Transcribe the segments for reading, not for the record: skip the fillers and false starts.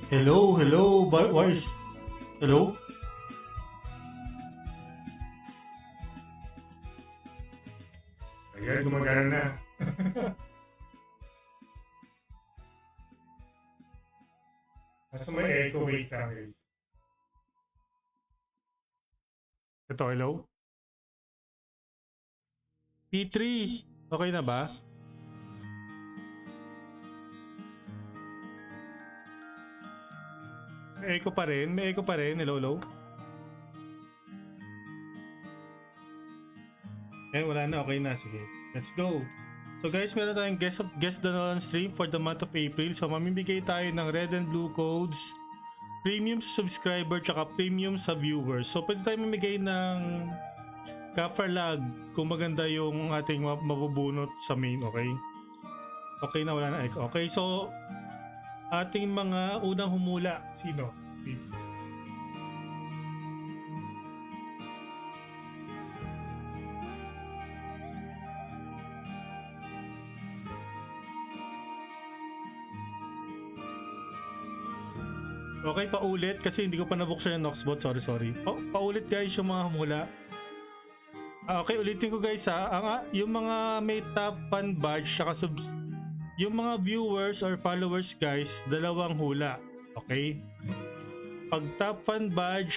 Hello, why is, hello? Ayan, gumagana na. Nasa may echo, wait lang guys. Ito, hello? P3, okay na ba? May echo pa rin, hello? Wala na, okay na, sige. Let's go. So guys, meron tayong guest doon on stream for the month of April. So mamimigay tayo ng red and blue codes, premium subscriber, tsaka premium sa viewers. So pwede tayo mamigay ng Kafarlag kung maganda yung ating mabubunot sa main, okay? Okay na, wala na echo. Okay, so ating mga unang humula, sino? Okay, paulit kasi hindi ko pa nabuksan yung Noxbot. Sorry. Paulit guys yung mga humula. Okay, ulitin ko guys ha. Yung mga may top fan badge saka yung mga viewers or followers guys, 2 hula. Okay? Pag top fan badge,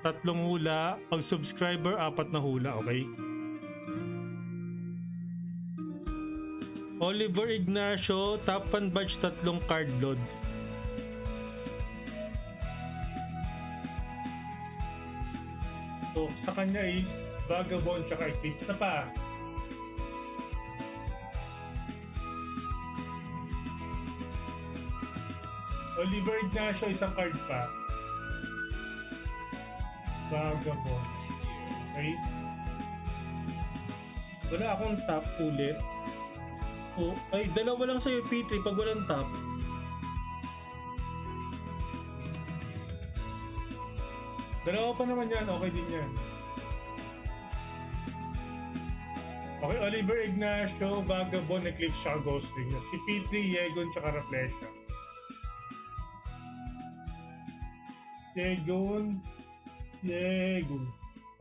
3 hula. Pag subscriber, 4 na hula. Okay? Oliver Ignacio, top fan badge, 3 card load. So, sa kanya is Vagabond tsaka Eclipse na pa. Oliver Ignacio, isang card pa. Vagabond. Okay? Wala akong top ulit. Oh, ay, 2 lang sa'yo, P3, pag walang top. Dalawa pa naman yan, okay din yan. Okay, Oliver Ignacio, Vagabond, Eclipse, tsaka Ghostring. Si P3, Yegon, tsaka Reflection. Yegon.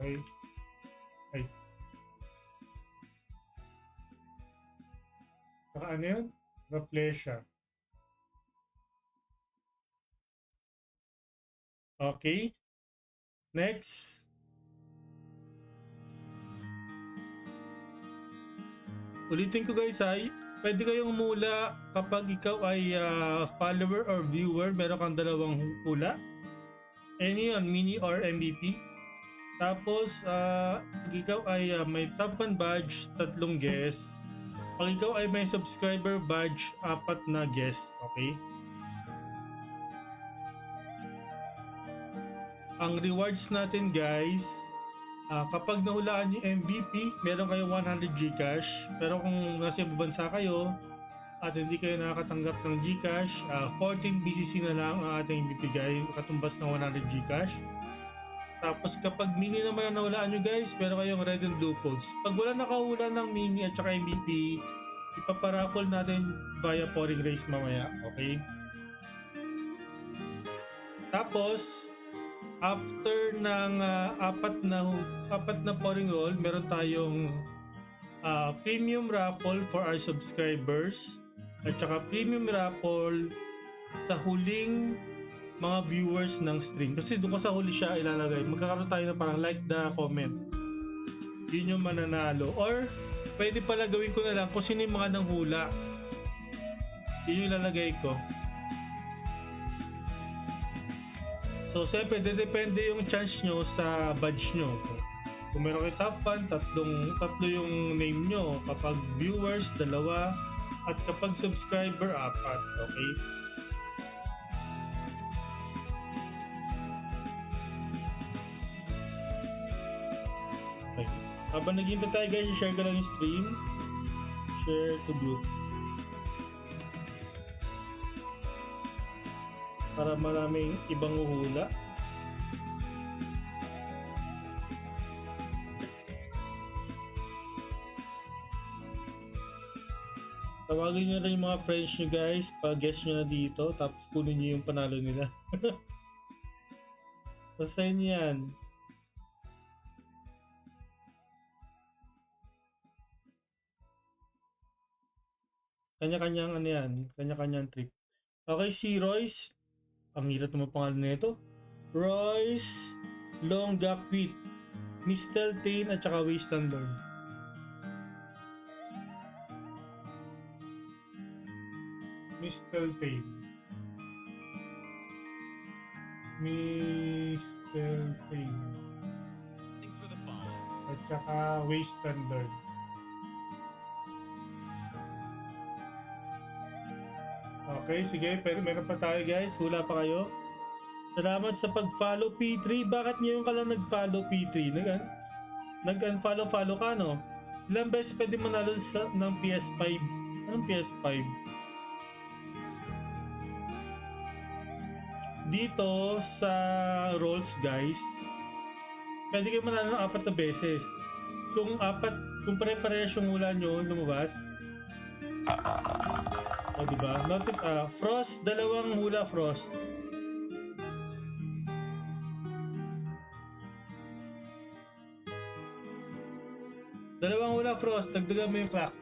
Okay. Ay. Saka ano yun? Reflection. Okay. Next. Ulitin ko guys ay pwede kayong humula kapag ikaw ay follower or viewer, meron kang 2 hula. Any on mini or MVP. Tapos pag ikaw ay may top fan badge, 3 guest. Pag ikaw ay may subscriber badge, 4 na guest. Okay? Ang rewards natin guys, kapag nahulaan yung MVP, meron kayong 100 Gcash. Pero kung nasa ibang bansa kayo at hindi kayo nakakatanggap ng Gcash, 14 BCC na lang ang ating bibigay, katumbas ng 100 Gcash. Tapos kapag mini naman na nahulaan nyo guys, meron kayong red and blue codes. Pag wala nakahula ng mini at saka MVP, ipaparaffle natin via pouring race mamaya. Okay? Tapos after ng 4 na pouring roll, meron tayong premium raffle for our subscribers at saka premium raffle sa huling mga viewers ng stream. Kasi doon ko sa huli siya ilalagay. Magkakaroon tayo na parang like the comment. Yun yung mananalo. Or, pwede pala gawin ko na lang kung sino yung mga nanghula. Yun yung ilalagay ko. So, siyempre, depende yung chance nyo sa badge nyo. Kung meron kayo top 1, tatlo yung name nyo. Kapag viewers, 2. At kapag subscriber, 4. Okay? Okay. Habang nag-iintay tayo guys, share ko lang yung stream. Share to group. Para maraming ibang uhula. Tawagin nyo rin yung mga friends nyo guys. Pag-guess nyo na dito. Tapos kunin nyo yung panalo nila. Basahin nyo yan. Kanya-kanyang ano yan. Kanya-kanyang trick. Okay, si Royce. Ang hirap naman pangalan nito. Royce Longaquit, Mr. Tain at saka Wastelandlord. Mr. Tain. Mr. Tain. At saka Wastelandlord. Okay, sige. Pero meron pa tayo guys. Hula pa kayo. Salamat sa pag-follow P3. Bakit ngayon ka lang nag-follow P3? Nag-unfollow ka no? Ilang beses pwede manalo ng PS5? Anong PS5? Dito sa rolls guys, pwede kayo manalo ng 4 na beses. Kung pare-parehas yung hula nyo lumabas, o diba? Frost, 2 hula Frost. Dalawang hula Frost, dagdagan mo yung clock.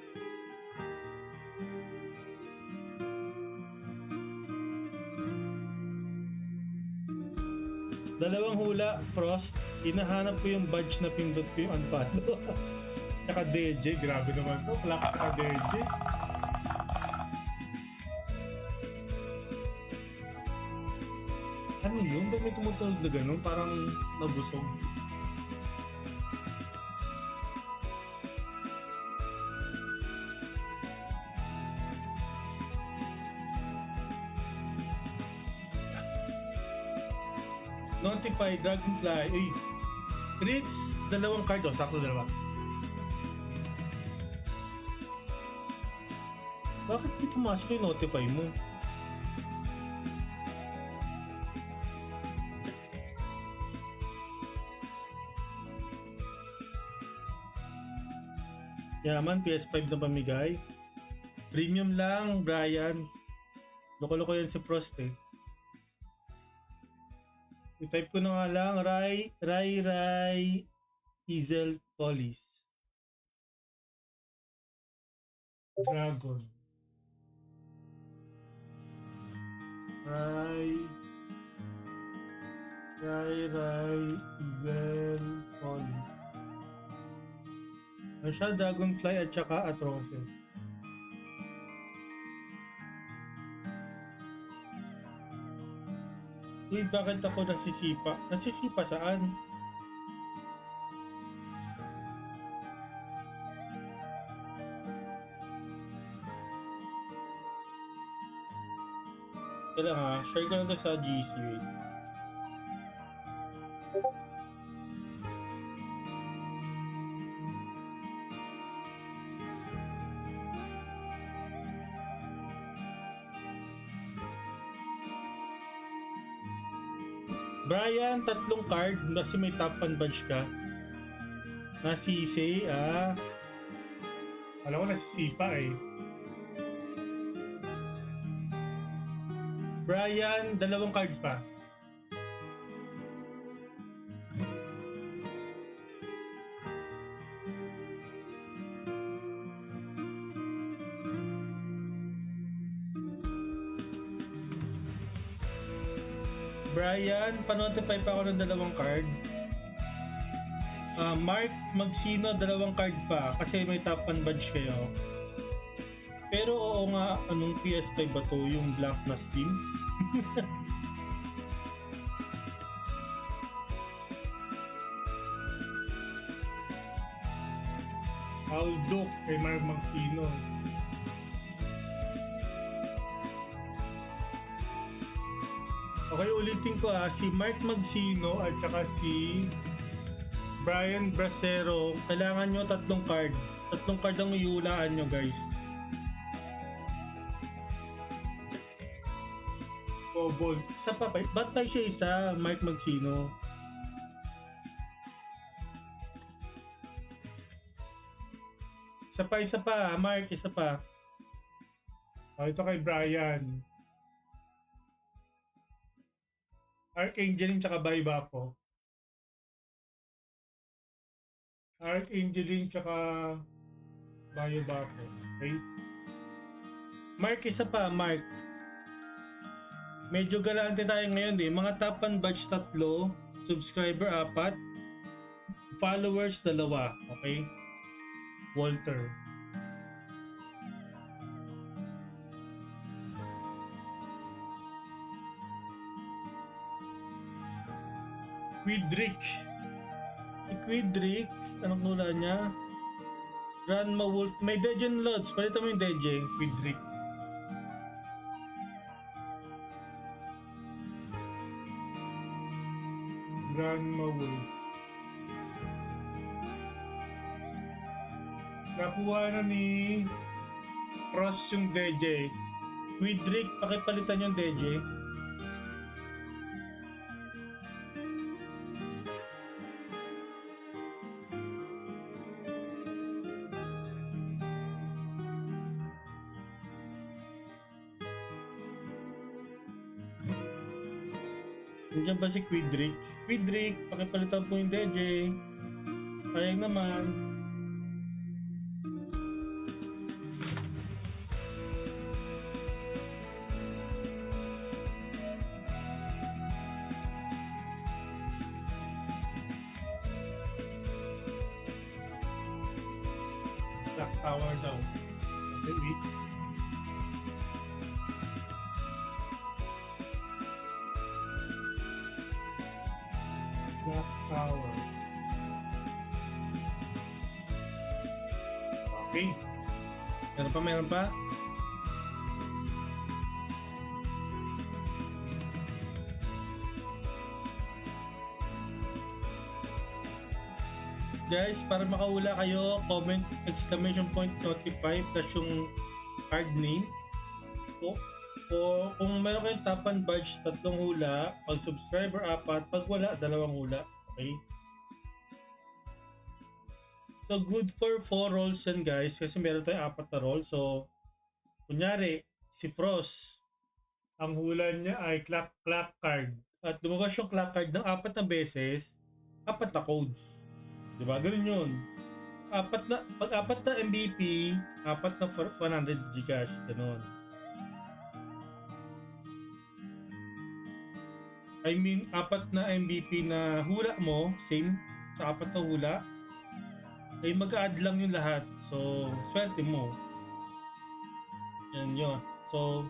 Dalawang hula Frost, hinahanap ko yung badge na pindot ko yung unfollow. Saka DJ, grabe naman to, clock saka DJ. Ano yun? Ba't may tumutunog na gano'n? Parang nabusog. Notify, Dragonfly, Reach, 2 card, sakto 2. Bakit di pumasok yung notify mo? Yaman, PS5 na pamigay. Premium lang, Brian. Loko-loko yan si Frost eh. I-type ko na nga lang, Rai Easel Police. Dragon. Rai Easel Police. Ano siya? Dragonfly at saka Atrocious. Uy, bakit ako nasisipa? Nasisipa saan? Kaya nga, share ko lang sa GC. Brian, 3 card kasi may top 1 badge ka. Nasisi, alam ko nasisipa eh. Brian, 2 cards pa. Brian, pa-notify pa ako ng dalawang card. Mark Magsino, dalawang card pa kasi may top 1 badge kayo. Pero oo nga, anong PS5 ba to? Yung black na Steam? Aldo kay Mark Magsino. Okay, ulitin ko si Mark Magsino at saka si Brian Bracero, kailangan nyo 3 card. 3 card ang iulaan nyo, guys. Bobol. Isa pa, ba't tayo siya isa, Mark Magsino? Isa pa, Mark, isa pa. Ito kay Brian. Archangeline tsaka Baibako. Archangeline tsaka Baibako. Okay? Mark, isa pa, Mark. Medyo galante tayo ngayon Mga top 1 badge 3, subscriber 4, followers 2. Okay? Walter. Quidrick. Si Quidrick, anong nula niya? Ranma Wolf. May Dejen Lods. Palita mo yung Dejen, Quidrick. Ranma Wolf. Nakuha na ni Cross yung DJ. Quidrick, pakipalitan yung DJ. Nandiyan ba si Quidrick? Quidrick, pakipalitan po yung DJ. Sayang naman. Black Tower daw. Okay, wait. Black Tower. Okay. Meron pa? Guys, para makahula kayo, comment exclamation point notify plus yung card name. O kung meron kayong top 1 badge, 3 hula. Pag subscriber 4, pag wala, 2 hula. Okay? So good for 4 rolls yan guys, kasi meron tayong 4 na roll. So kunyari, si Frost, ang hula niya ay clock card. At lumabas yung clock card ng 4 na beses, 4 na codes. Diba? Ganun yun. Pag 4 na MVP, 4 na 100 Gcash. Ganun. I mean, 4 na MVP na hula mo, same sa 4 na hula, ay mag-add lang yung lahat. So, swerte mo. Yan yun. So,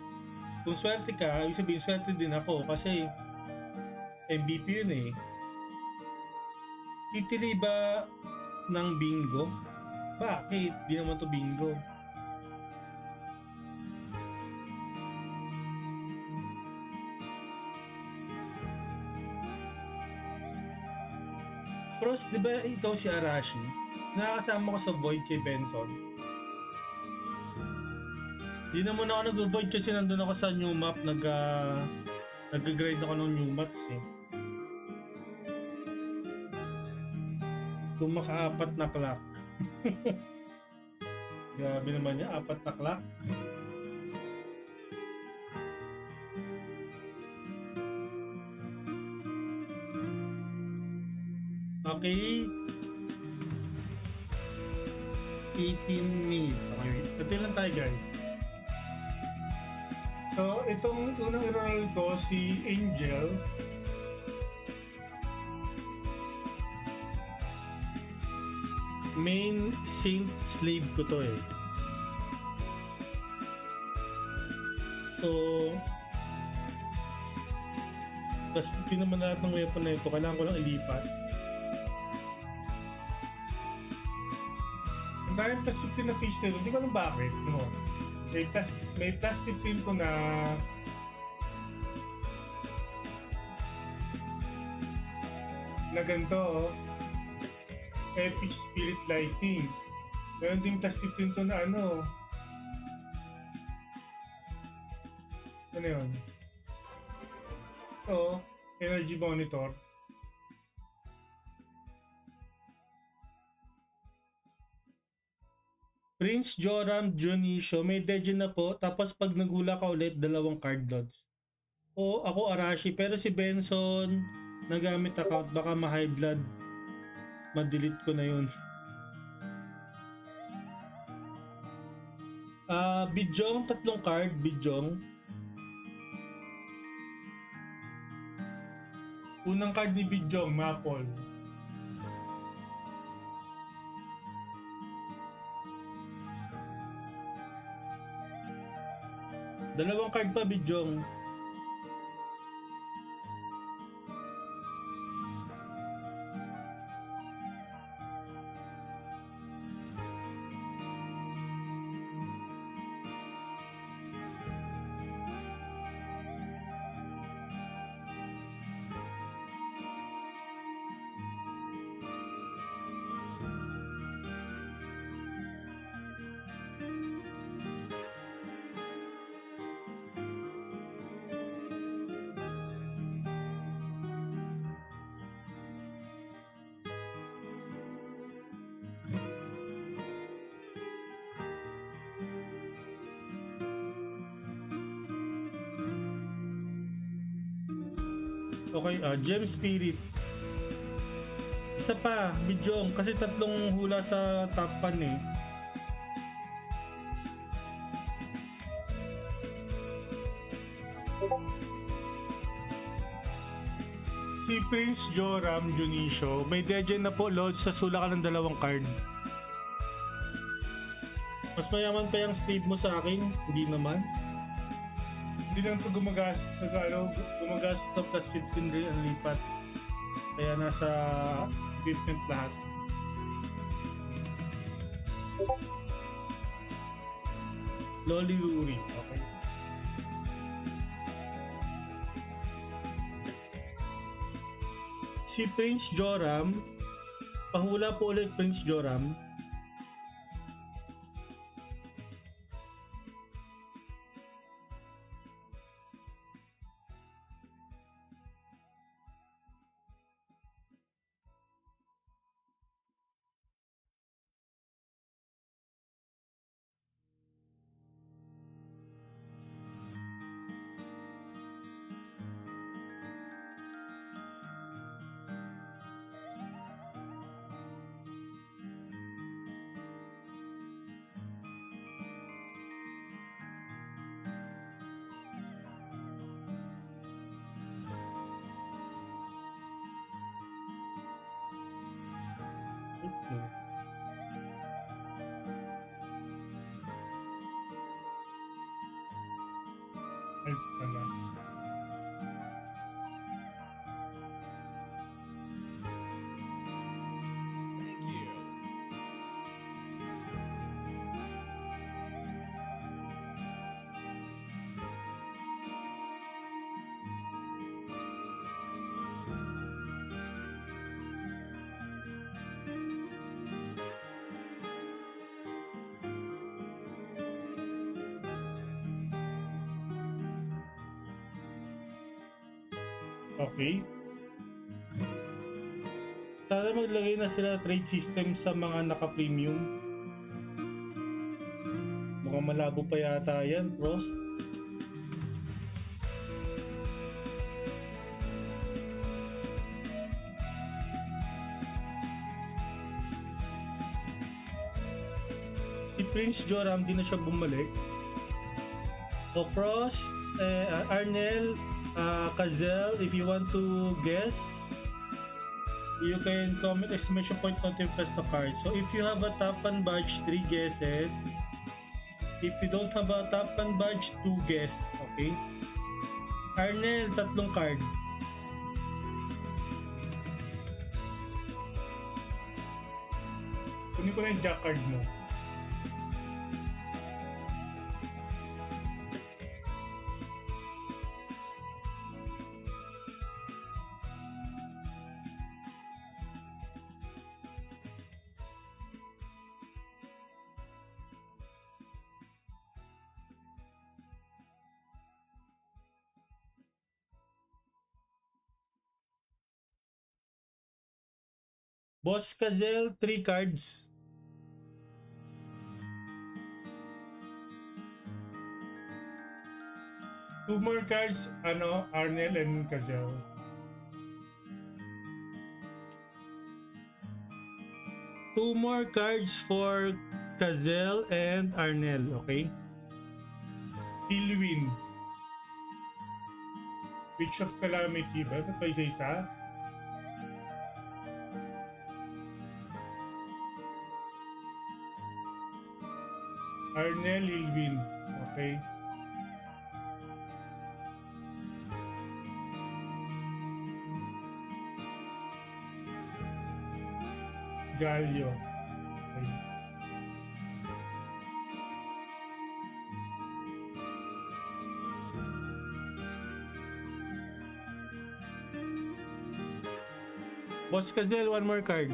kung swerte ka, ibig sabihin swerte din ako kasi MVP yun eh. Titili ba ng bingo? Bakit? Di naman to bingo. Pros, di ba ikaw si Arashi? Nakakasama ko sa Void kay Benson. Di naman ako nag-void kasi nandun ako sa new map. Nag-grind ako ng new maps eh. Kung maka-4 na clock. Grabe naman niya, 4 na clock. Okay. 18 minutes. Okay, ito lang tayo guys. So, itong unang i-roll ko, si Angel. main saint slave ko to eh. So, tapos hindi naman lahat ng weapon na ito, kailangan ko lang ilipat. Ang daming plus 15 na fish nito, hindi ko alam bakit. No? May plus 15 ko na ganito, oh. Epic Spirit Lighting. Meron din plus 15 ko na ano yun? So, energy monitor. Prince Joram Dionisio, may Degen na po. Tapos pag nagula ka ulit, 2 card lots. O, ako Arashi. Pero si Benson, nagamit account, baka ma-high blood. Ma-delete ko na yun. Bijong, 3 card, Bijong. Unang card ni Bijong, Maple. Dalawang card pa, Bijong. Okay, Gem Spirit. Isa pa, Bijong, kasi 3 hula sa top 1 eh. Si Prince Joram Dionisio, may Degen na po, Lodge, sa sula ka ng 2 card. Mas mayaman pa yung speed mo sa akin, hindi naman. Hindi lang ito gumagastos sa plus 15 rin ang lipat. Kaya nasa equipment lahat. Loli Ruri, okay. Si Prince Joram, pahula po ulit Prince Joram. Okay. Sana maglagay na sila trade system sa mga naka-premium. Mukhang malabo pa yata yan, Pros. Si Prince Joram, di na siya bumalik. So, Pros, Arnel, Kazel, if you want to guess, You can comment exclamation point not impress the card. So if you have a top and badge, 3 guesses. If you don't have a top and badge, 2 guesses. Okay? Arnel, 3 card. Kunin ko na yung jack card mo. Boss Kazel, 3 cards. Two more cards, Arnel and Kazel. Two more cards for Kazel and Arnel, okay? Tilwin. Witch of Calamity ba? Ito pa isa-isa? Arnel Ilwin. Okay. Galio. Okay. Boss Kazel, one more card.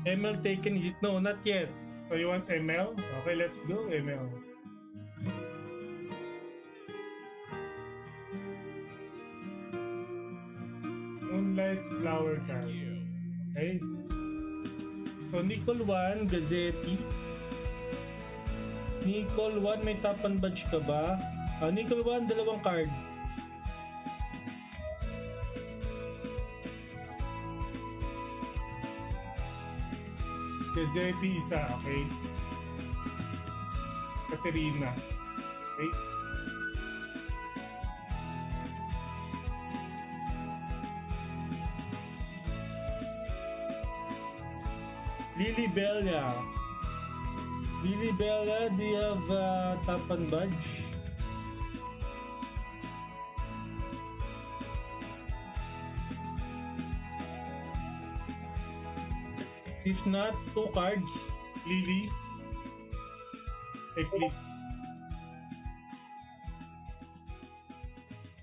ML taken, is it? No, not yet. So you want ML? Okay, let's go ML. Moonlight Flower card. Okay. So Nicole 1, Gazzetti. Nicole 1, may top and badge ka ba? Nicole 1, 2 card. Gazzetti isa, okay. Katerina. Okay. Lily Bella. Lily Bella, do you have top and badge? If not, 2 cards. Lily. Eclipse.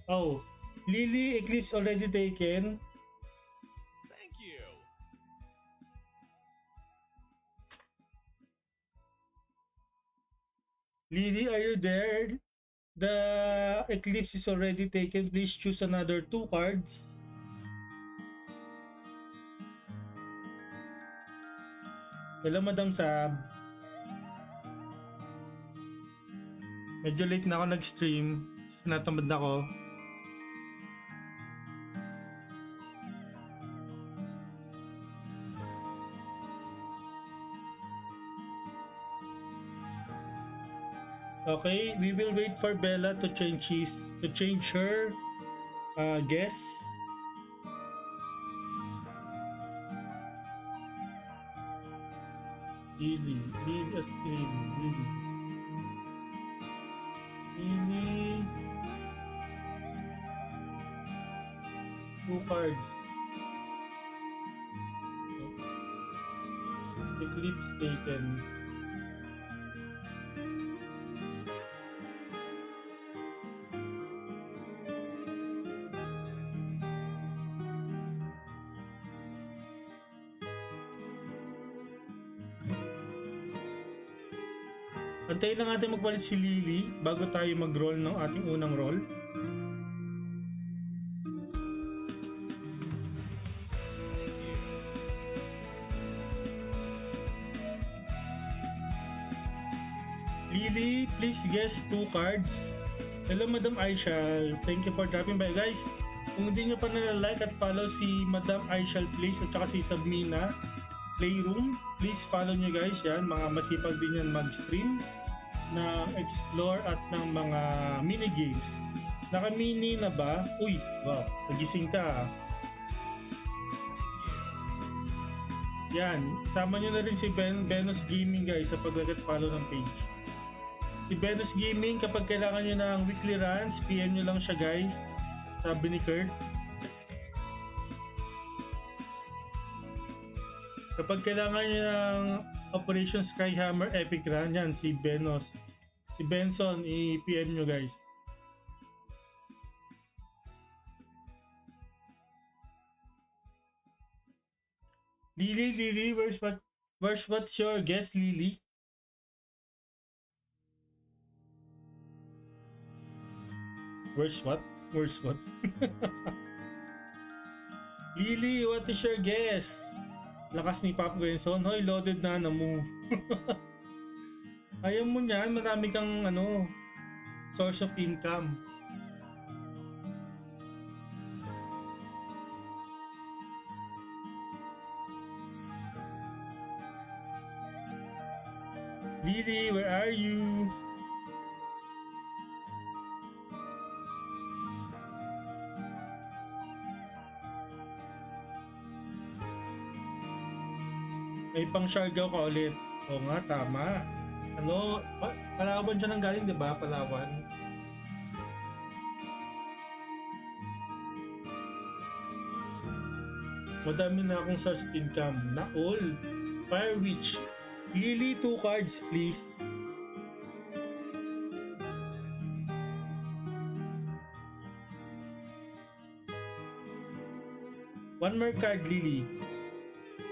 Oh, Lily, Eclipse already taken. Thank you. Lily, are you there? The Eclipse is already taken. Please choose another 2 cards. Hello, Madam Sab. Medyo late na ako nag-stream. Natamad na ako. Okay, we will wait for Bella to change her guess. Lily. 2 cards. Eclipse taken. Antayin lang natin magpalit si Lily bago tayo mag-roll ng ating unang roll. Lily, please guess 2 cards. Hello, Madam Aishal. Thank you for dropping by, guys. Kung hindi nyo pa na-like at follow si Madam Aishal, please, at saka si Sabmina Playroom, please follow nyo, guys. Yan, mga masipag din yan mag-stream ng explore at ng mga mini games Naka-mini na ba? Uy, wow, nagising ka ah. Yan, sama nyo na rin si Venus Gaming guys sa pag-like at follow ng page. Si Venus Gaming, kapag kailangan nyo ng weekly runs, PM nyo lang siya guys. Sabi ni Kurt. Kapag kailangan nyo ng Operation Skyhammer Epic Run, yan si Venus. Si Benson, i-PM nyo guys. Lily, what's your guess, Lily? Where's what? Lily, what is your guess? Lakas ni Pop Benson. Hoy, loaded na mo. Ayaw mo niyan, marami kang source of income. Lily, where are you? May pang Siargao ka ulit. Oo nga, tama. Palawan siya nang galing, di ba? Palawan. Madami na akong source of income. Na all. Fire Witch. Lily, 2 cards, please. One more card, Lily.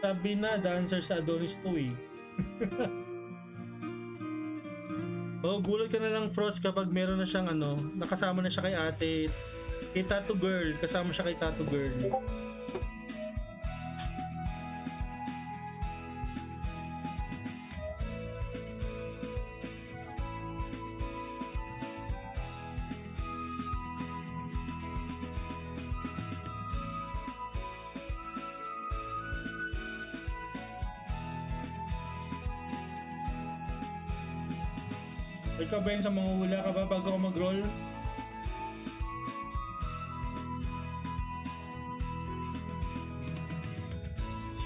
Sabi na, dancer sa Adonis to eh. Oh, gulat ka na lang, Frost, kapag meron na siyang nakasama na siya kay ate. Kay Tattoo Girl. Kasama siya kay Tattoo Girl. Ikaw ba yun sa mga hula ka ba bago ako mag-roll?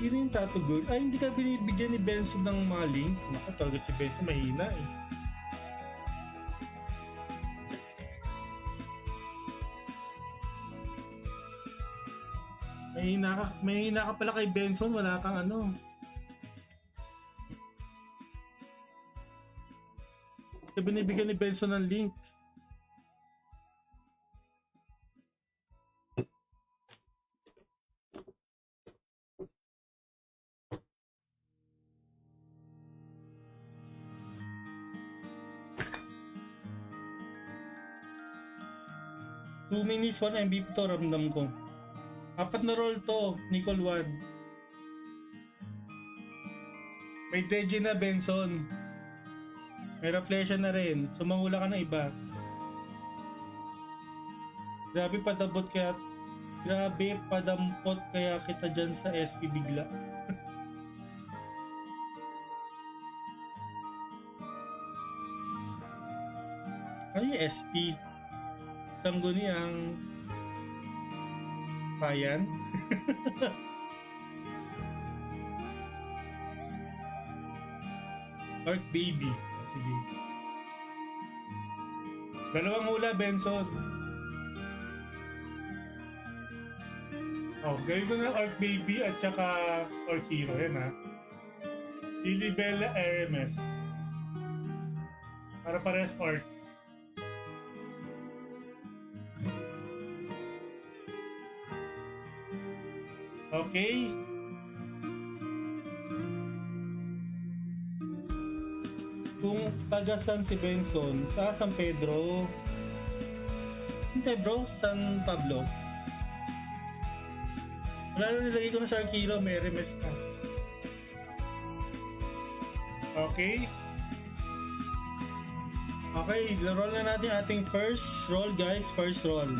Sino yung Tattoo Girl? Ay, hindi ka binibigyan ni Benson ng mga link? Naku, talaga si Benson mahina eh. Mahina ka pala kay Benson, wala kang binibigyan ni Benson ng link. Two minutes, 1 MVP to, ramdam ko. 4 na roll to, Nicole 1. May DJ na, Benson. May reflection na rin. Sumangula ka ng iba. Grabe padampot kaya kita dyan sa SP bigla. Ano yung SP? Sangguniang Bayan? Arc Baby. Sige. Dalawang hula, Benson. Oh, gawin ko na Arc Baby at saka Arc Hero. Yan ha. Lily Bella RMS. Para pares Arc. Okay. Kung taga San si Benson, sa San Pedro. San Pablo. Wala na, nilagay ko na sa Arquilo, may RMS na. Okay. Okay, roll na natin ating first roll guys, first roll.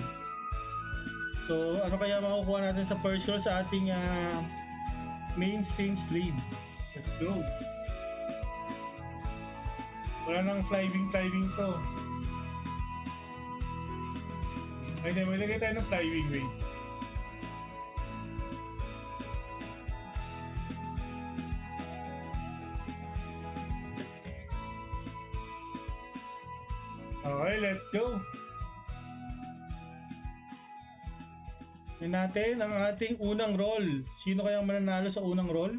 So, ano kaya makukuha natin sa first roll sa ating main stage lead? Let's go. Wala nang flying to. Ay, hindi. Malagay tayo ng flywing weight. Okay, let's go. Yan natin ang ating unang roll. Sino kayang mananalo sa unang roll?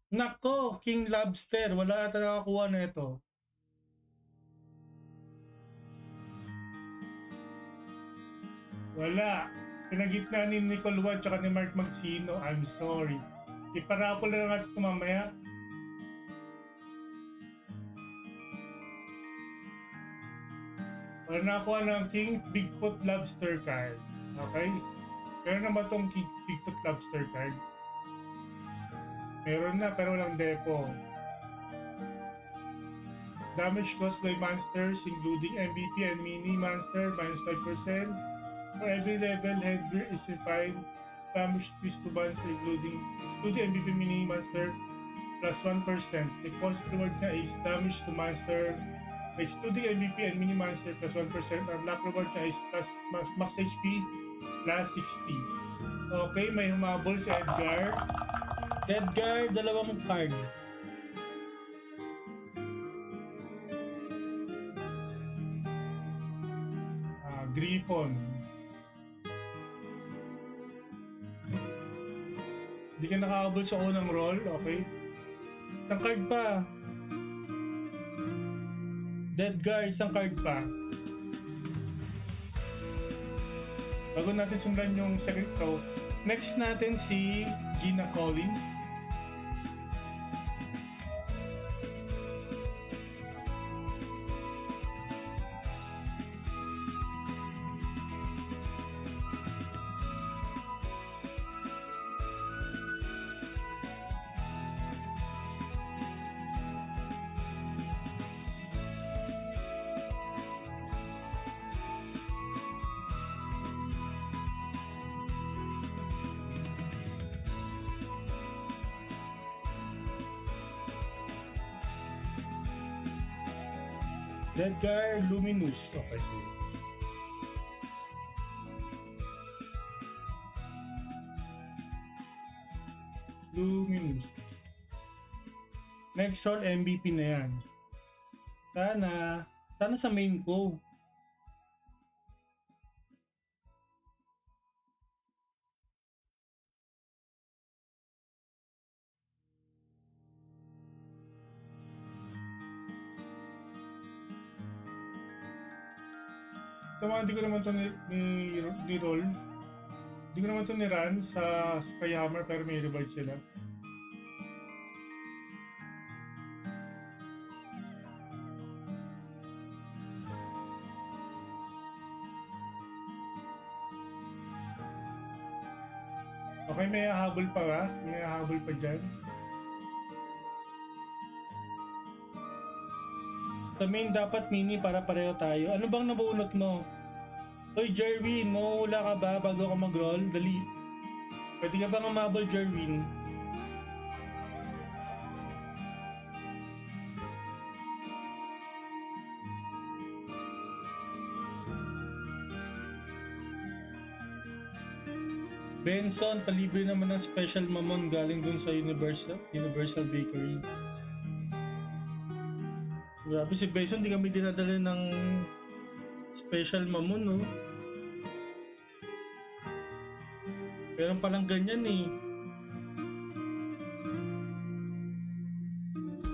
Nako, King Lobster. Wala ata nakakuha na ito. Wala. Pinagitna ni Nicole Watt at ni Mark Magsino. I'm sorry. Iparapol na lang natin ito mamaya. Wala nakakuha ng King Bigfoot Lobster card. Okay? Pero na ba itong King Bigfoot Lobster card? Meron na pero walang depo. Damage caused by monsters including MVP and mini monster minus 5%. For every level, headgear is refined. Damage twist to monster including MVP mini monster plus 1%. The cost reward niya is damage to monster excluding MVP and mini monster plus 1%. Ang luck reward niya is plus max HP plus 60. Okay, may humabol si Edgar. Edgar, dalawang card. Griffon. Hindi ka nakakabol sa unang roll, okay? Isang card pa. Edgar, isang card pa. Bago natin sundan yung second row, next natin si Gina Collins. Edgar Luminous. Okay. Luminous. Next roll, MVP na yan. Sana sa main ko. Hindi ko naman ito ni-roll. Hindi ko naman ito ni-run sa Skyhammer pero may reward sila. Okay, may hahabol pa ba? May hahabol pa dyan. Sa main dapat mini para pareho tayo. Ano bang nabunot mo? Hoy Jerwin, mauhula ka ba bago ka mag-roll? Dali. Pwede ka bang umabol, Jerwin? Benson, palibre naman ng special mamon galing dun sa Universal Bakery. Grabe si Benson, di kami dinadala ng special mamon, no? Meron palang ganyan eh.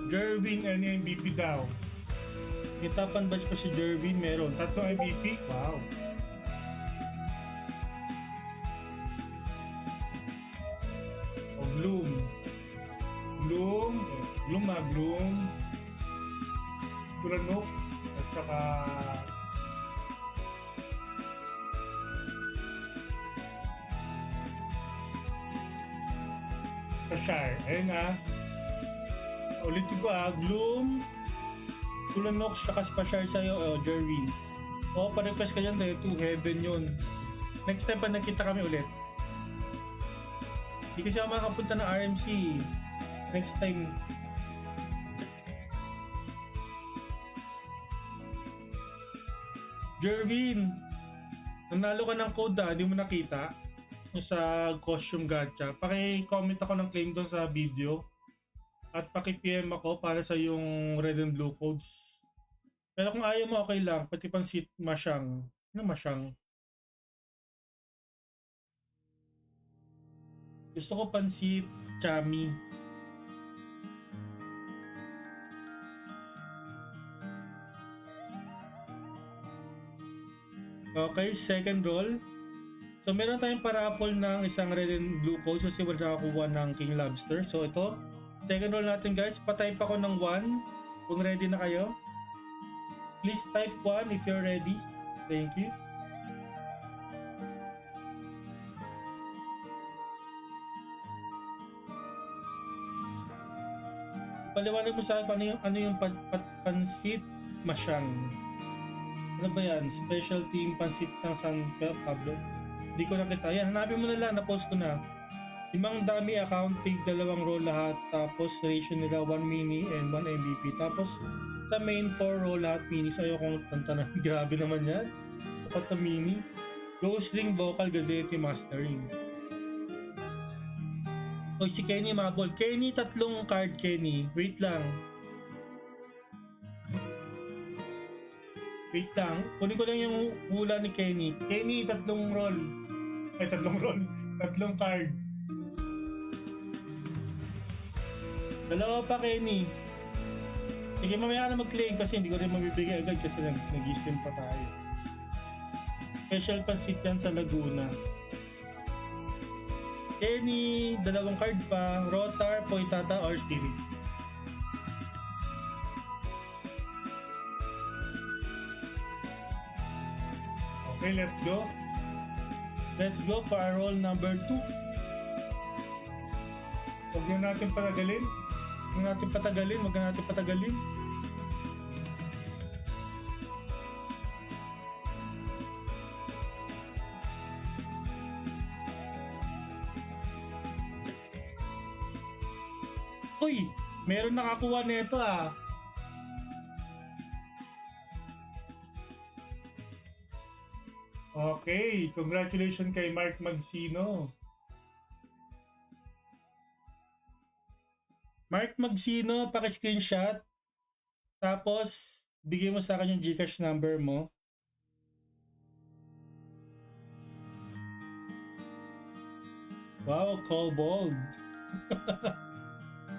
Jerwin, ano yung MVP daw? May tapan batch pa si Jerwin, meron. Tatlong MVP? Wow. O Bloom. Bloom. Kulanok. At saka Spashar. Ayun ulitin ko Gloom, Kulanok, saka Spashar sa'yo, Jerwin. Pa-request ka dyan tayo to Heaven yun. Next time pa nakita kami ulit. Hindi kasi ako makapunta ng RMC. Next time Jerwin, nanalo ka ng code di mo nakita? Yung sa costume gacha. Paki-comment ako ng claim doon sa video. At paki-PM ako para sa yung red and blue codes. Pero kung ayaw mo, okay lang. Pati pansit masyang. Ano masyang? Gusto ko pansit chami. Okay, second roll. So meron tayong parapol ng isang red and blue code kasi wala nakakuha ng King Lobster. So ito, second roll natin guys. Patype ako ng 1 kung ready na kayo. Please type 1 if you're ready. Thank you. Paliwanag mo sa akin ano yung pansit masyang. Ano ba yan? Special team pansit ng San Pablo. Hindi ko nakita. Yan, hanapin mo na lang. Na-post ko na. Limang dami account pig, dalawang roll lahat. Tapos ratio nila 1 mini and 1 MVP. Tapos sa main 4 roll lahat mini. So ayokong tantanan. Grabe naman yan. Tapos sa mini. Ghost Ring, Vocal, Gazette, Mastering. O si Kenny Mabol. Kenny, tatlong card Kenny. Wait lang. Wait lang. Kunin ko lang yung hula ni Kenny. Kenny, tatlong roll. Ay, tatlong roll. Tatlong card. Dalawa pa, Kenny. Sige, mamaya na mag-claim kasi hindi ko rin mabibigay agad kasi nag-stream pa tayo. Special pansit yan sa Laguna. Kenny, dalawang card pa. Rotar, Poitata, or Spirit. Okay, let's go. Let's go for our roll number 2. Huwag na natin patagalin. Huwag na natin patagalin. Uy, meron nakakuha nito Okay, congratulations kay Mark Magsino. Mark Magsino, paki-screenshot. Tapos, bigay mo sa akin yung GCash number mo. Wow, call bold.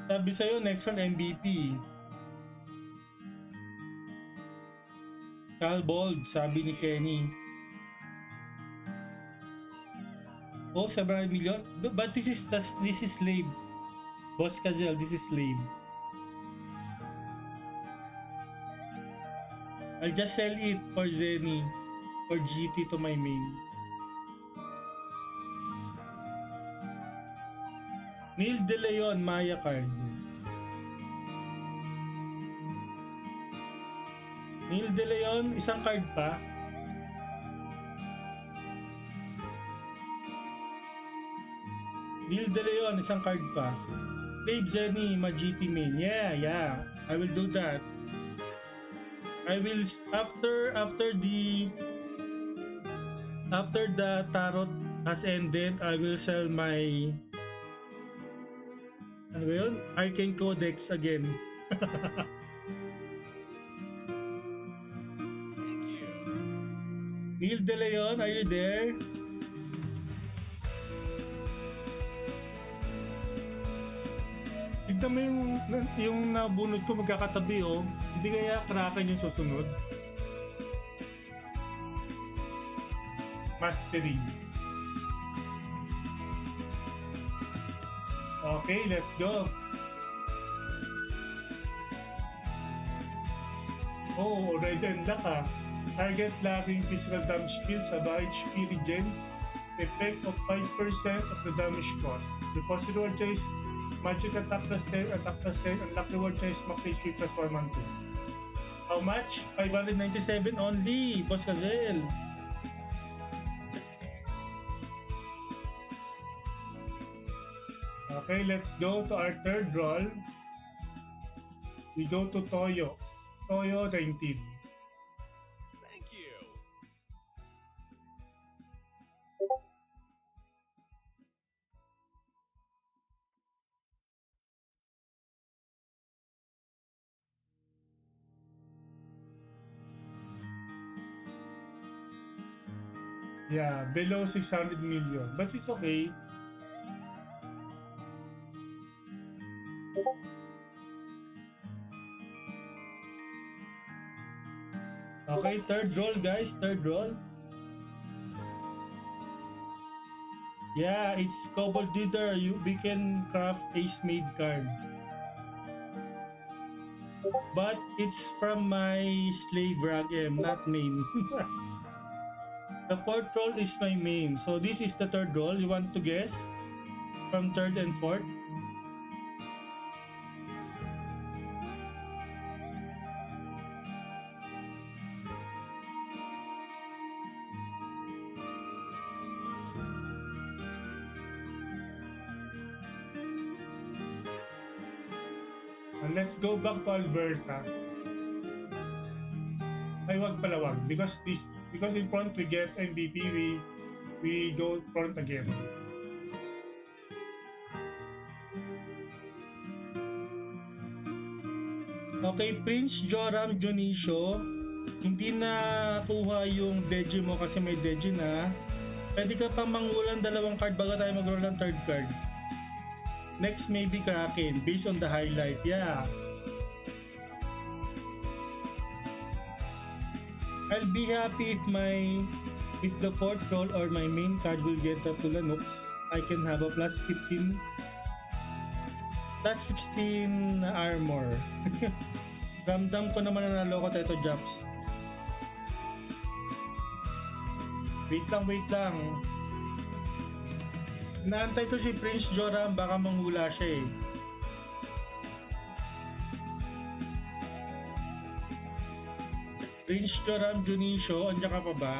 Sabi sa'yo, next one, MVP. Call bold, sabi ni Kenny. Oh, 700 million? But this is slave. Boss Kazel, this is slave. I'll just sell it for Zenny. For GT to my main. Neil De Leon, Maya card. Neil De Leon, isang card pa. Neil De Leon, isang card pa. Slave Zenny, GT main. Yeah. I will do that. I will after the tarot has ended, I will sell my ano ba yun? Arcane Codex again. Thank you. Neil De Leon, are you there? Tignan mo yung nabunod ko magkakatabi Hindi kaya Kraken yung susunod? Mastery. Okay, let's go. Oh, already unlock Target lacking physical damage skill sa HP regen. Effect of 5% of the damage cost. Deposit reward choice. Magic attack plus 10, unlock reward choice max HP plus 1 and 2. How much? 597 only, Boss Kazel. Okay, let's go to our third roll. We go to Toyo. Toyo 19. Thank you. Yeah, below 600 million. But it's okay. Okay, third roll guys, third roll. Yeah, it's Kobold Leader. We can craft a Made card. But it's from my slave rag M, not main. The fourth roll is my main. So this is the third roll. You want to guess? From third and fourth? And let's go back to Alberta. Ay, wag pala wag. Because in front we get MVP, we go front again. Okay, Prince Joram Dionisio, hindi na kuha yung Deji mo kasi may Deji na. Pwede ka pang mangulang dalawang card bago tayo mag-roll ng third card. Next maybe Kraken based on the highlight. Yeah. I'll be happy if the fourth roll or my main card will get a Tulanok. I can have a plus 16 armor. Ramdam ko naman na naloko tayo Japs. Wait lang. Naantay to si Prince Joram, baka manghula siya eh. Prince Joram Dionisio, andiyan ka pa ba?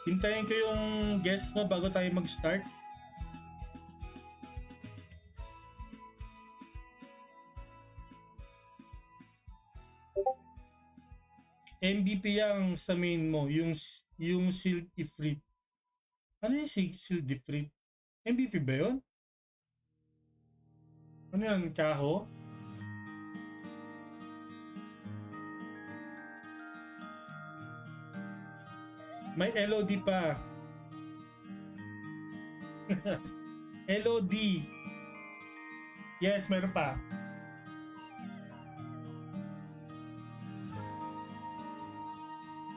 Hintayin ko yung guest mo bago tayo mag-start. MVP yang sa main mo, yung Shield Ifrit. Ano yung Shield Ifrit? MVP ba yun? Ano yan, Kaho? May LOD pa. LOD. Yes, meron pa.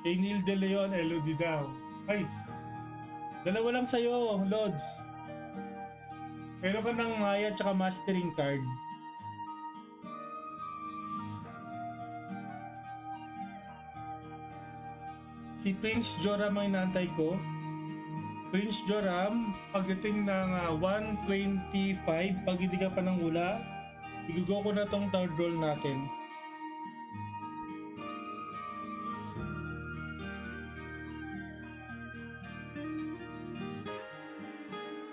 Kay Neil De Leon, LOD daw. Ay, dalawa lang sa'yo, Lods. Meron ka ng Maya tsaka Mastering card. Si Prince Joram ang inaantay ko. Prince Joram, pagdating ng 125, pag hindi ka pa nang hula, igugo ko na tong third roll natin.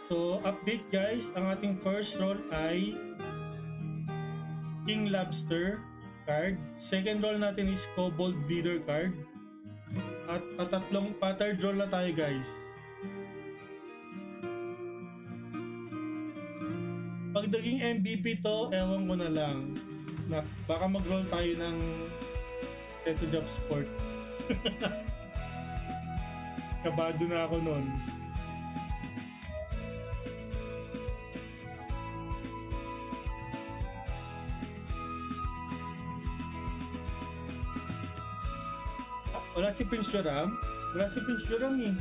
So, update guys, ang ating first roll ay King Lobster card. Second roll natin is Kobold Leader card. At tatlong third roll na tayo guys. Pag naging MVP to, ewan ko na lang. Baka mag-roll tayo ng Teto Job Sport. Kabado na ako nun. Wala si Prince Joram? Wala si Prince Joram eh.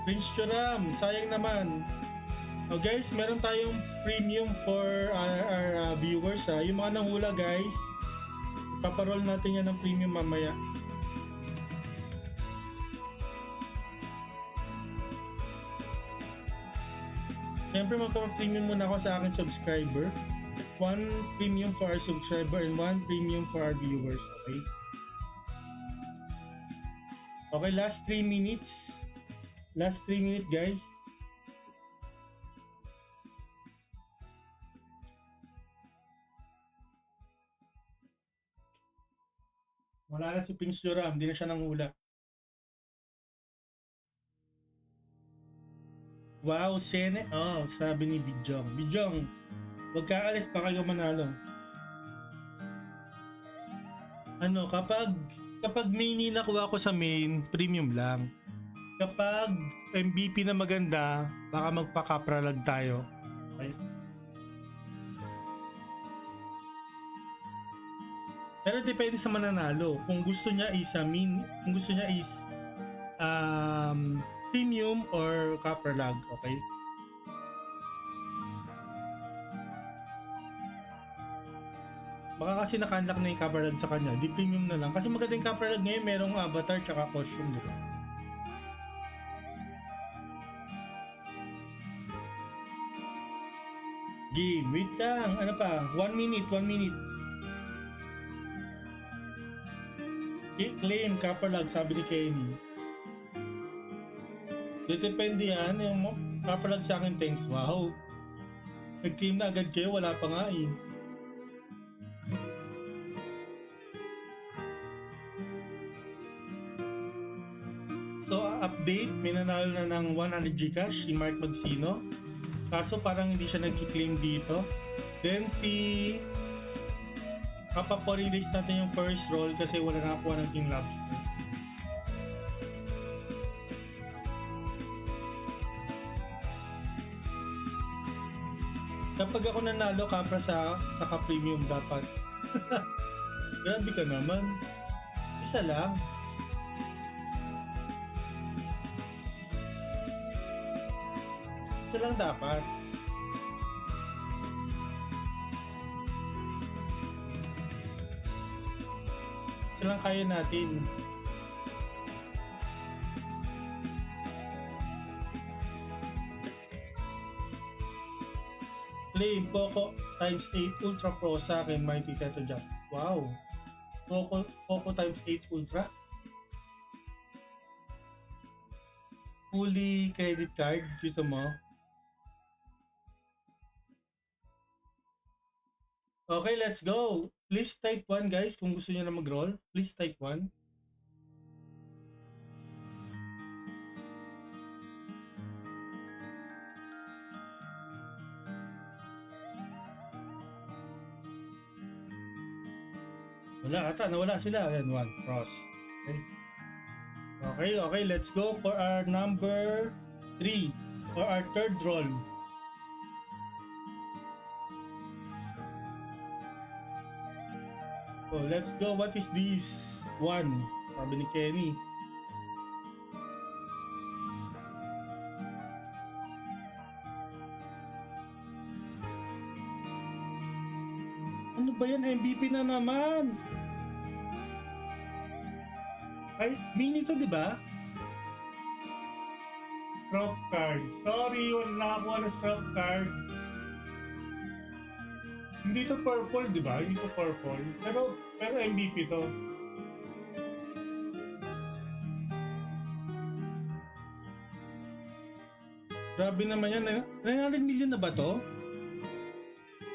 Prince Joram, sayang naman. Oh guys, meron tayong premium for our viewers ha. Yung mga nanghula guys, paparol natin yan ng premium mamaya. Siyempre magpa-premium muna ako sa aking subscriber. 1 premium for our subscriber and 1 premium for our viewers. Okay? Okay, last 3 minutes. Last 3 minutes guys. Wala na si Prince Joram, hindi na siya nanghula. Wow, Sene. Oh, sabi ni Bijong. Bijong, wag ka alis pa kayo manalo. Ano, kapag may nakuha ko sa main, premium lang. Kapag MVP na maganda, baka magpa-kapralag tayo. Okay? Pero depende sa mananalo. Kung gusto niya is premium or kapralag, okay? Baka kasi naka-unlock na yung kapralag sa kanya, di premium na lang. Kasi maganda yung kapralag ngayon, merong avatar tsaka costume, di ba? Game, wait lang. Ano pa? 1 minute, 1 minute. Claim, kapalag, sabi ni Kenny. Depende yan. Yung kapalag sa akin, thanks. Wow. Nag-claim na agad kayo, wala pa nga eh. So, update, may nanalo na ng 100 Gcash si Mark Magsino. Kaso parang hindi siya nag-claim dito. Then si kapapa-release natin yung first roll kasi wala nakakuha ng King Lobster. Kapag ako nanalo kapra sa ka-premium dapat. Grabe ka naman. Isa lang. Isa lang dapat. Isa lang kaya natin. Play Poco times 8 Ultra Pro sa akin, Mighty Teto Jack. Wow. Poco times 8 Ultra. Fully credit card. Dito mo. Okay, let's go. Please type 1 guys kung gusto niyo na mag-roll. Please type 1. Wala ata, nawala sila. Ayan, 1. Cross. Okay, let's go for our number 3. For our third roll. So, let's go. What is this? 1. Sabi ni Kenny. Ano ba yan? MVP na naman. Ay, mini to, di ba? Stroke card. Sorry, wala nakakuha na stroke card. Hindi to purple, di ba? Hindi to purple. Pero MVP to. Grabe naman yan. 900 million na ba to?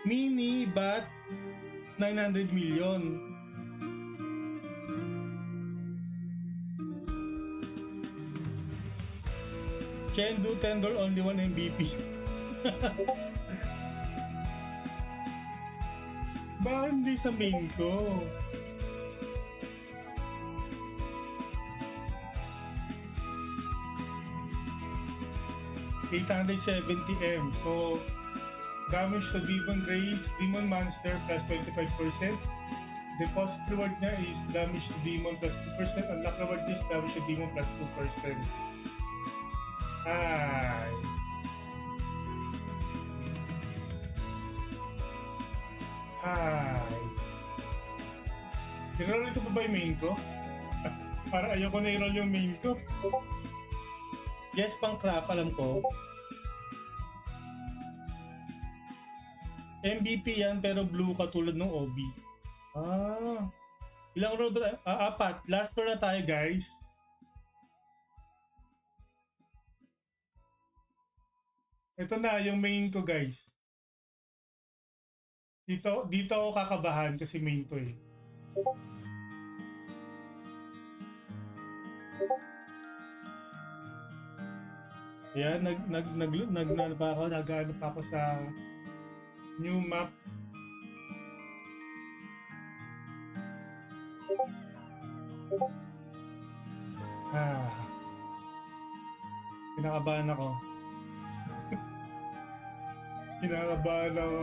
Mini, but 900 million. Can do $10 only 1 MVP. Bakit hindi sa main ko? $870M. So, damage to Demon Race, Demon Monster plus 25%. Deposit reward niya is damage to Demon plus 2%. Unlock reward is damage to Demon plus 2%. Ay. Ay. I-roll ito pa ba yung main ko? Para ayoko na i-roll yung main ko. Yes, pang crap, alam ko. MVP yan, pero blue katulad ng OB. Ilang roll ba? 4. Last roll na tayo, guys. Ito na, yung main ko, guys. Dito ako kakabahan kasi main ko eh. Ayan, nag-ano pa ako sa new map. Kinakabahan ako. Kinakabahan ako.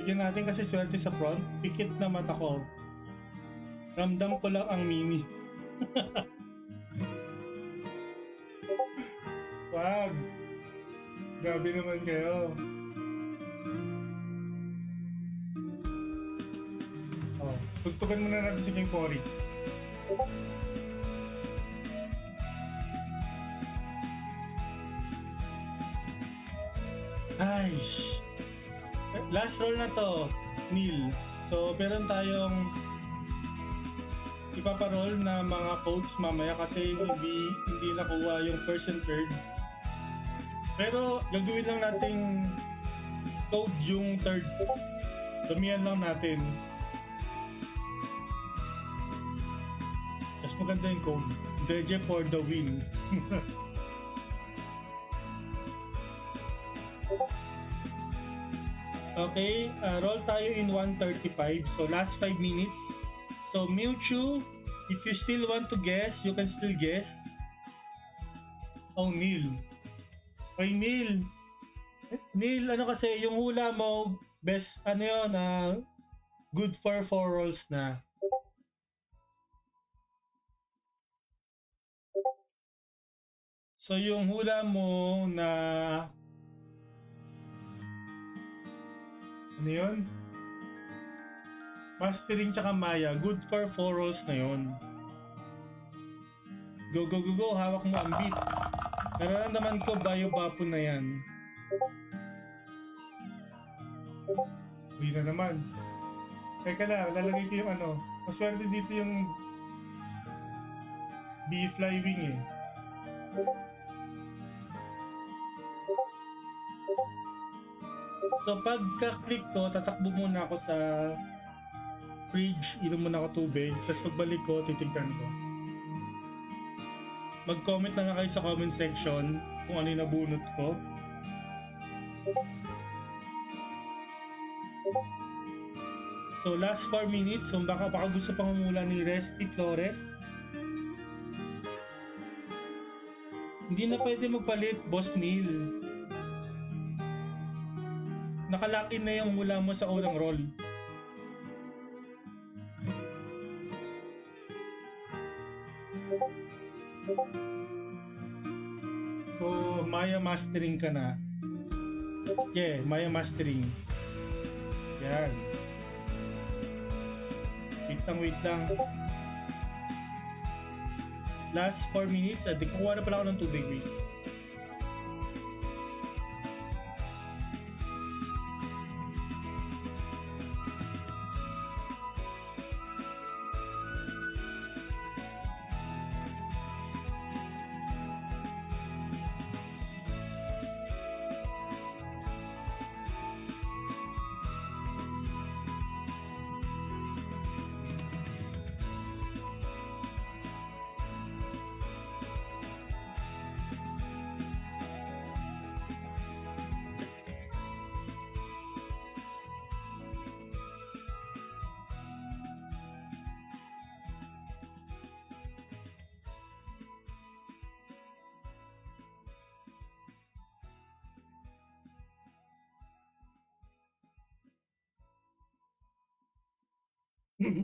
Bigyan natin kasi swerte sa front. Pikit na mata ko. Ramdam ko lang ang mini. Wag. Grabe naman kayo. Oh, tugtugan muna natin si King Cory. Ay, last roll na to, Neil. So, meron tayong ipaparol na mga codes mamaya kasi hindi nakuha yung first and third. Pero gagawin lang nating code yung third. Damihan lang natin. Mas maganda yung code. Deje for the win. Okay, roll tayo in 135. So last 5 minutes. So Mewtwo, if you still want to guess, you can still guess. Oh, Neil. Oy, Neil. Neil, ano kasi, yung hula mo, best, ano yun, good for 4 rolls na. So yung hula mo na ano yun? Mastering tsaka Maya, good for 4 rolls na yun. Go, go, go, go, hawak mo ang beat. Nararamdaman ko Bayo-Bapo na yan. Uwi na naman. Teka lang, lalagay ko yung ano. Maswerte dito yung B-Flywing eh. So pagka-click ko, tatakbo muna ako sa fridge, inom muna ako tubig, tapos pagbalik ko, titignan ko. Mag-comment na nga kayo sa comment section kung ano yung nabunot ko. So last 4 minutes, so baka gusto pang umula ni Resty Flores. Hindi na pwede magpalit, Boss Neil. Nakalakin na yung mula mo sa unang roll. So, Maya Mastering ka na. Yeah, Maya Mastering. Yan. Wait lang. Last 4 minutes. Di kukuha na pala ako ng tubig. Wait.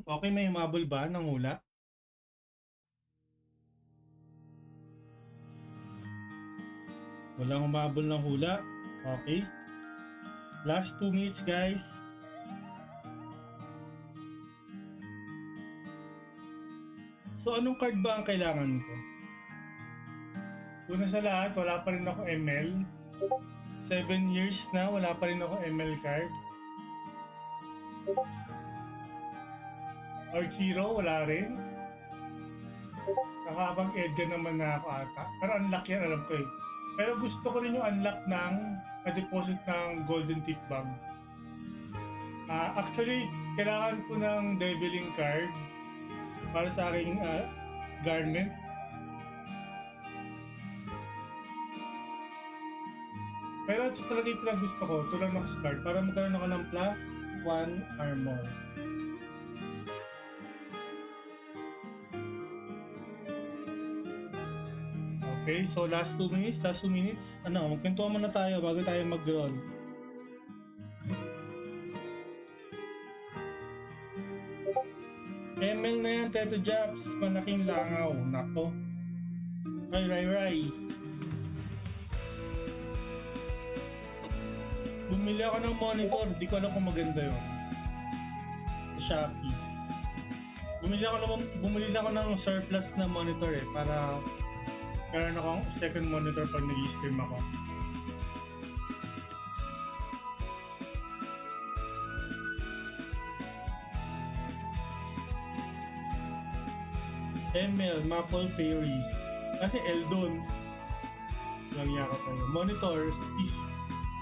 Okay, may humabol ba ng hula? Walang humabol ng hula. Okay. Last 2 minutes, guys. So, anong card ba ang kailangan ko? Una sa lahat, wala pa rin ako ML. 7 years na, wala pa rin ako ML card. Or Zero, wala rin. Nakapag-edge naman na ako ata. Pero unlock yan, alam ko eh. Pero gusto ko rin yung unlock ng na-deposit ng golden tip bag. Actually, kailangan ko ng deviling card para sa aking garment. Pero ito talaga yung pinag-gusto ko, tulad ng card, para magkaroon ako ng plus 1 armor. Okay, so last 2 minutes. Ano, magkwentuhan muna tayo bago tayo mag-roll. ML na yan, Teto Japs. Malaking langaw. Nako. Ay, Ray. Bumili ako ng monitor. Di ko alam kung maganda yun. Sa Shopee. Bumili ako ng surplus na monitor eh. Para meron akong second monitor pag nag-stream ako. ML, Maple Fairy. Kasi Eldon. Langya ko tayo. Monitor,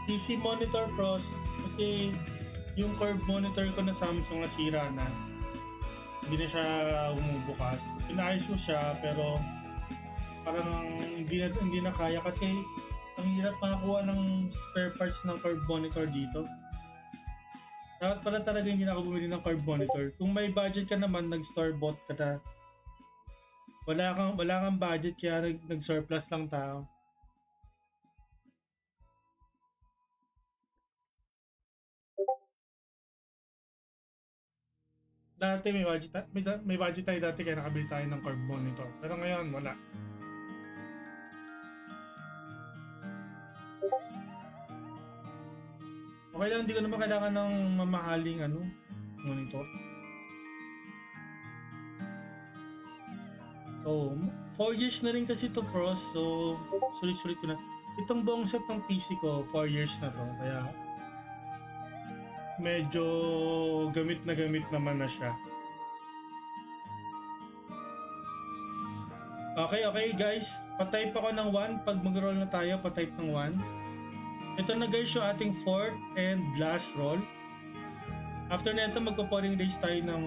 PC Monitor Pros. Kasi yung curve monitor ko na Samsung nasira na. Hindi na siya umubukas. Pinayos ko siya pero parang hindi na kaya kasi ang hirap makakuha ng spare parts ng curve monitor dito. Dapat pala talaga hindi na ako bumili ng curve monitor. Kung may budget ka naman, nag-store bought ka na. Wala kang budget kaya nag-surplus lang tao. Dati may budget tayo dati kaya nakabili tayo ng curve monitor. Pero ngayon wala. Okay lang, hindi ko naman kailangan ng mamahaling monitor. So, 4 years na rin kasi to pros. So, sulit-sulit ko na. Itong buong set ng PC ko, 4 years na to. Kaya, medyo gamit naman na siya. Okay guys. Patype ako ng 1. Pag mag-roll na tayo, patype ng 1. Ito na guys yung ating 4th and last roll. After na ito, magpo-polling days tayo ng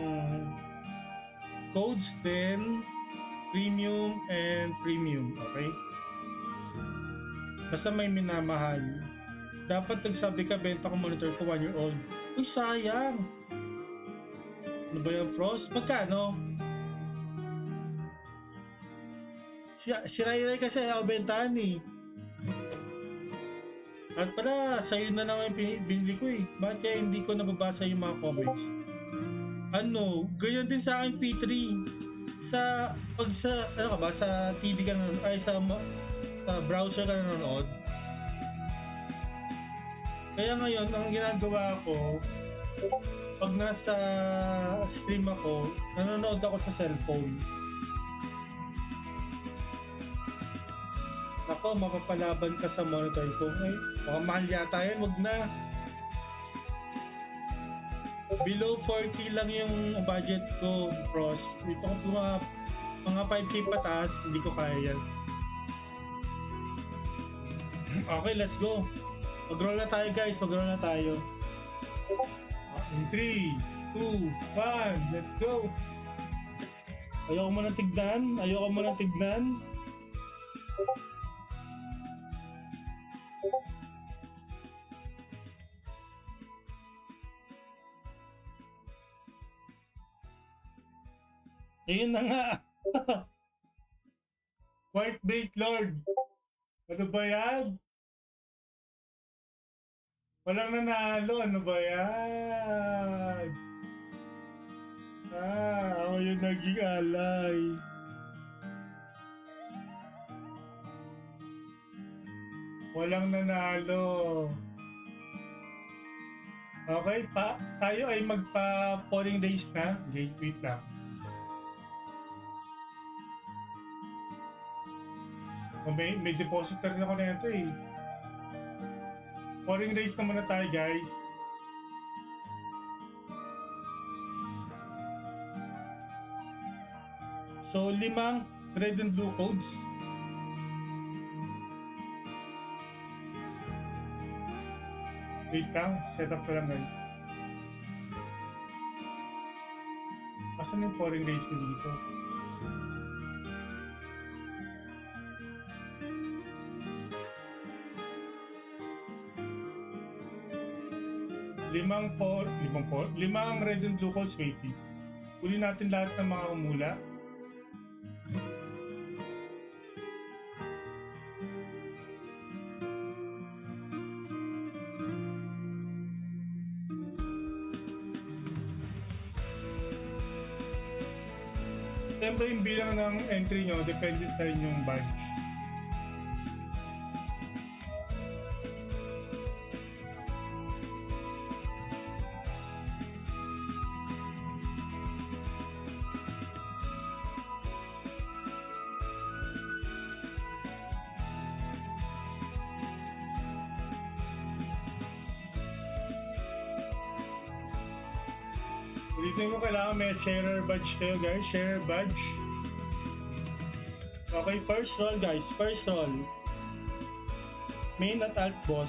codes, then premium and premium, okay? Basta may minamahal. Dapat nagsabi ka, benta ko monitor ko 1 year old. Uy, sayang! Ano ba yung Frost? Magkano? Si Ray kasi ayaw bentahan eh. At pala, sa'yo na lang yung binili ko eh. Bakit kaya hindi ko nababasa yung mga comments? Ganyan din sa akin P3. Sa TV ka nanonood, ay sa browser ka nanonood. Kaya ngayon, ang ginagawa ko, pag nasa stream ako, nanonood ako sa cellphone. Ako, mapapalaban ka sa monitor ko. Ay, baka mahal yata yan, wag na. Below 40 lang yung budget ko, pros. Dito ko mga 5K pataas, hindi ko kaya yan. Okay, let's go. Mag-roll na tayo guys, mag-roll na tayo. In 3, 2, 1, let's go. Ayoko mo nang tignan. Ayun na nga. White Bait Lord. Ano ba yan? Walang nanalo. Ano ba yan? Ako yung naging alay. Walang nanalo. Okay, tayo ay magpa-polling days na. Wait lang. May deposit na rin ako na ito eh. Polling days na muna tayo guys. So, 5 red and blue codes. Wait lang, set up ko lang guys. Asan yung foreign race ko dito? Limang red and blue codes waiting. Uli natin lahat ng mga umula. Siyempre yung bilang ng entry nyo, depende sa inyong badge. Ulitin ko, kailangan may sharer badge kayo guys, sharer badge. Okay, first roll guys, first roll. Main at alt boss.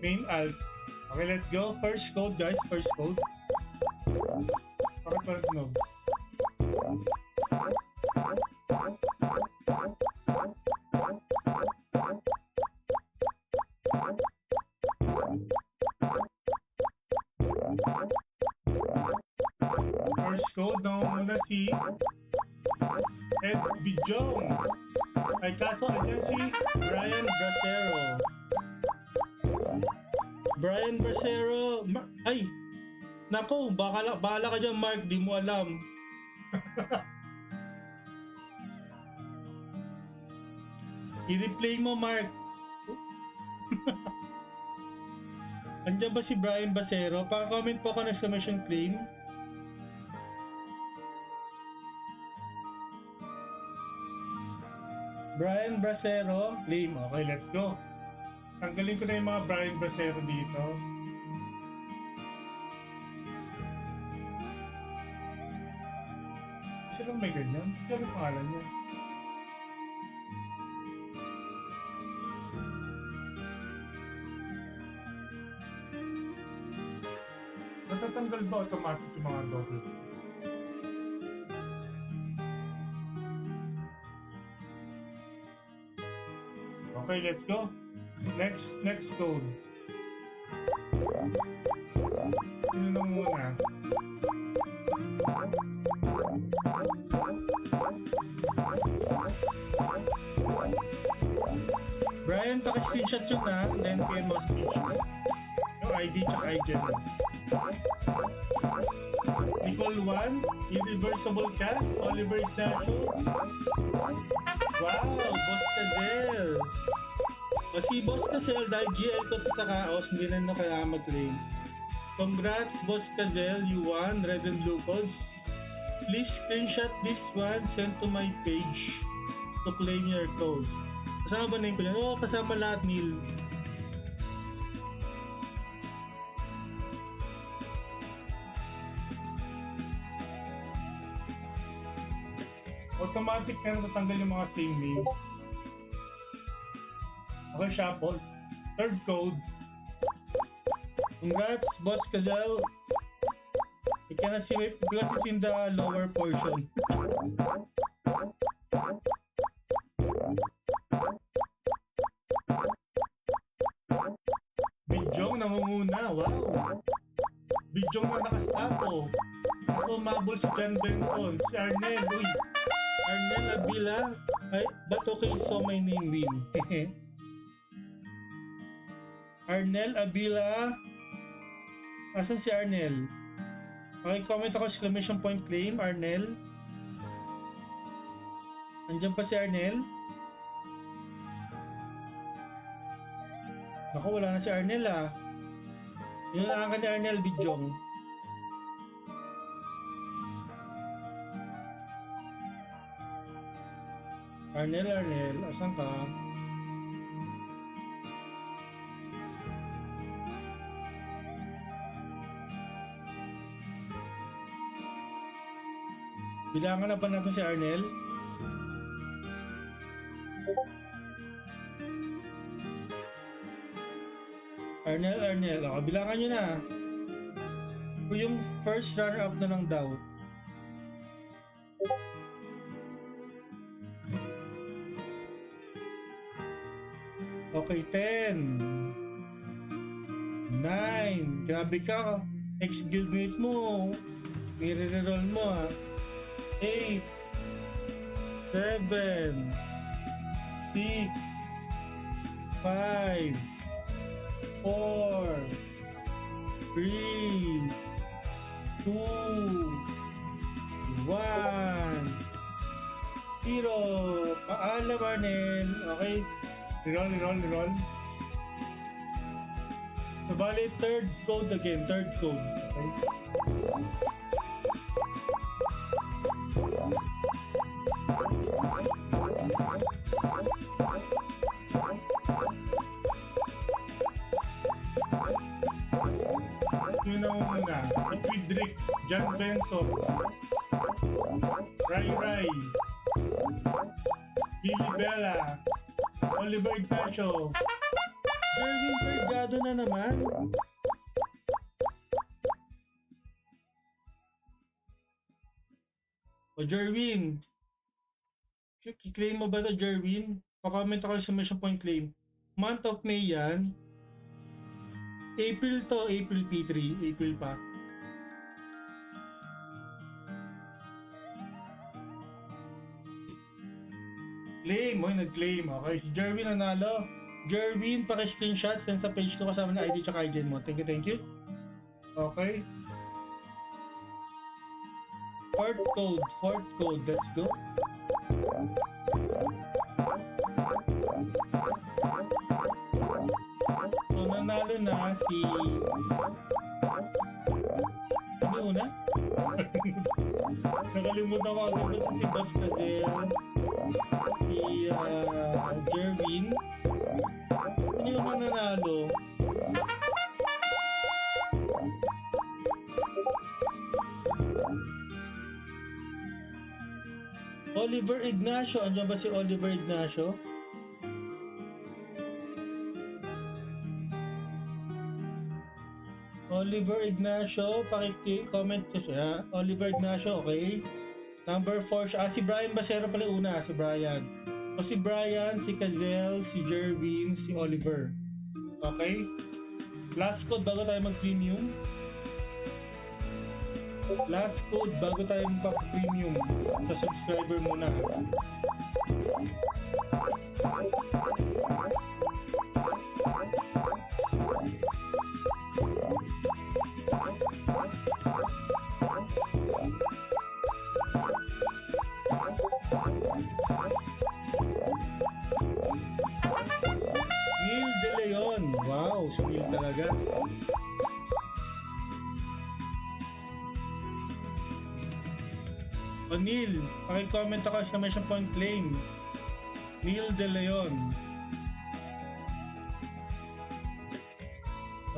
Main alt. Okay, let's go. First code guys, first code. Okay, first node. First code na muna si Ed Bijong. Ay kaso andyan si Brian Bracero. Brian Bracero. Ay! Nako, bahala ka dyan Mark, di mo alam. I-replay mo Mark. Andyan ba si Brian Bracero? Paka-comment po ka na exclamation claim. Brian Bracero, claim. Okay, let's go. Tanggalin ko na yung mga Brian Bracero dito. Sino may ganyan? Sino ang pangalan niya? Matatanggal ba automatic yung mga double? Okay, let's go. Next code. Sino na muna? Brian, paki-screenshot yun na, then kayo mo screenshot. Yung ID tsaka IGN. Nicole 1, Irreversible Cast, Oliver Ignacio. Wow, Boss Cazel. O si Boss Cazel, dahil GL ko sa Kaos, hindi rin na kailangan mag-claim. Congrats, Boss Cazel, you won red and blue codes. Please screenshot this one, send to my page to claim your code. Kasama ba na yung ko? Oo, kasama lahat, Neil. Automatic na natatanggal yung mga same name. Okay, shuffle. Third code. Congrats, Boss Cazel. You cannot see it because it's in the lower portion. Bijong namumuna. Wow. Bijong na nakastapo. Ako mabul si John Benton. Si Arnel. Uy. Arnel Abila. Ay, ba't okay so my name win? Arnel Abila. Asan si Arnel? Okay, comment ako exclamation point claim, Arnel. Andiyan pa si Arnel? Naku, wala na si Arnel ah. Yun lang ka ni Arnel, Bijong. Arnel, asan ka? Bilangan na ba natin si Arnel? Arnel. O, bilangan nyo na. Kung yung first runner-up na lang daw. Okay, 10. 9. Grabe ka. Ex-guildmate mo. Nire-roll mo ha. 8. 7. 6. 5. 4. 3. 2. 1. 0. Paalam, Arnel. Okay. Reroll. So, bali, third code again. Third code. Okay. Yun ang una. Friedrich, John Benson, Rai, Billy Bella, Oliver Ignacio, Jervin Vergado na naman. O Jervin, i-claim mo ba ito, Jervin? Pa-comment ako sa mission point claim. Month of May yan. April to, April P3, April pa. Claim, nag-claim. Okay, si Jervin nanalo. Jervin, paki-screenshot, send sa page ko kasama na ID tsaka ID mo. Thank you. Okay. Fourth code, let's go. So, nanalo na si... Ano una? Nakalimutan ko agad si Boss Cadel, si Jervin. Ano yung nanalo? Oliver Ignacio. Andiyan ba si Oliver Ignacio? Oliver Ignacio, paki-comment ko siya. Oliver Ignacio, okay. Number 4 siya. Si Brian Basero pala una. Si Brian. O si Brian, si Kazel, si Jervin, si Oliver. Okay? Last code bago tayo mag-premium. Last code bago tayo mag-premium. Sa subscriber muna. Neil De Leon. Wow, si Neil talaga. O Neil, paki-comment ako sa mission point claim. Neil De Leon.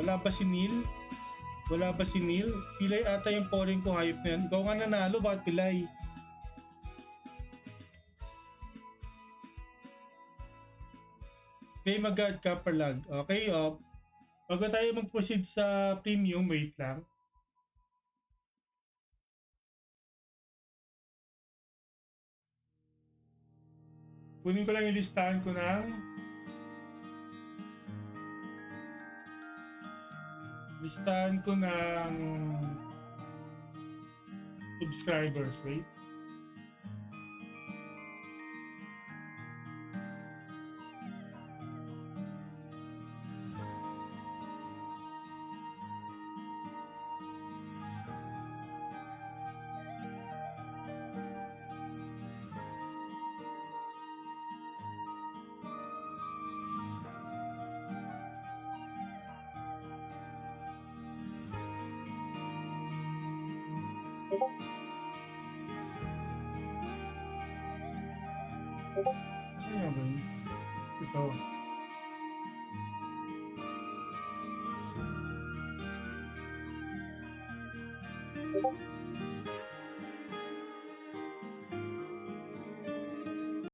Wala ba si Neil? Pilay ata yung pouring ko, hype na yan. Ikaw nga nanalo, bakit pilay? Claim agad, Kapalag. Okay, bago tayo mag-proceed sa premium, wait lang. Kunin ko lang yung listahan ko ng subscribers, wait. Ano ba yun? Ito.